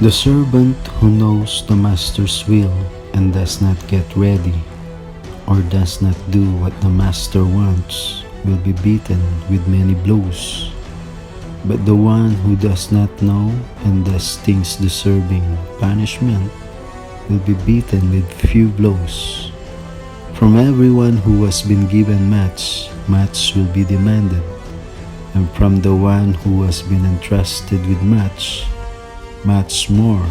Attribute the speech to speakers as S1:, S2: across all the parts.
S1: The servant who knows the master's will and does not get ready, or does not do what the master wants, will be beaten with many blows. But the one who does not know and does things deserving punishment will be beaten with few blows. From everyone who has been given much, much will be demanded, and from the one who has been entrusted with much, much more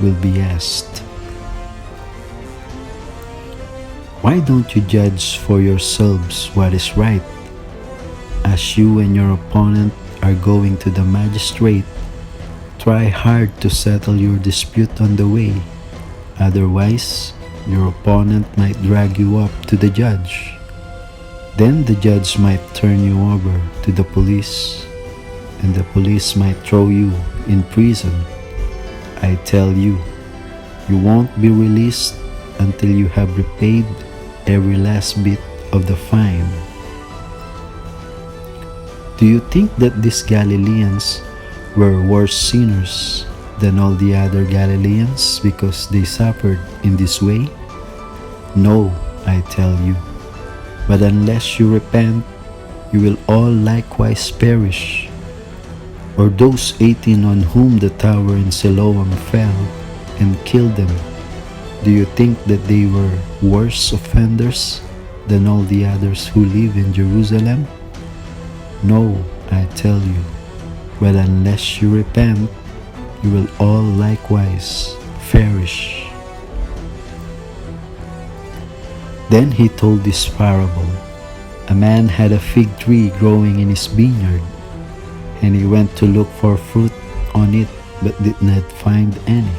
S1: will be asked. Why don't you judge for yourselves what is right? As you and your opponent are going to the magistrate, try hard to settle your dispute on the way. Otherwise, your opponent might drag you up to the judge. Then the judge might turn you over to the police, and the police might throw you in prison. I tell you, you won't be released until you have repaid every last bit of the fine. Do you think that these Galileans were worse sinners than all the other Galileans because they suffered in this way? No, I tell you. But unless you repent, you will all likewise perish. Or those 18 on whom the tower in Siloam fell and killed them, do you think that they were worse offenders than all the others who live in Jerusalem? No, I tell you, but unless you repent, you will all likewise perish. Then he told this parable. A man had a fig tree growing in his vineyard, and he went to look for fruit on it, but did not find any.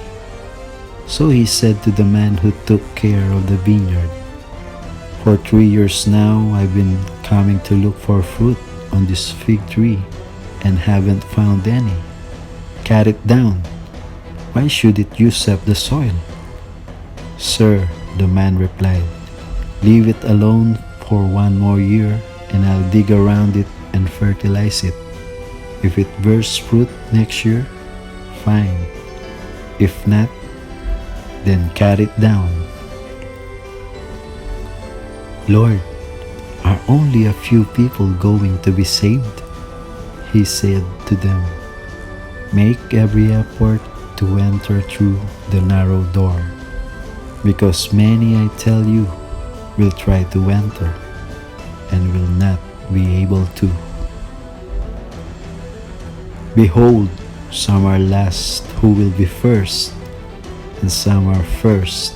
S1: So he said to the man who took care of the vineyard, "For 3 years now I've been coming to look for fruit on this fig tree, and haven't found any. Cut it down. Why should it use up the soil?" "Sir," the man replied, "leave it alone for 1 more year, and I'll dig around it and fertilize it. If it bears fruit next year, fine. If not, then cut it down." "Lord, are only a few people going to be saved?" He said to them, "Make every effort to enter through the narrow door, because many, I tell you, will try to enter and will not be able to. Behold, some are last who will be first, and some are first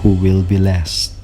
S1: who will be last."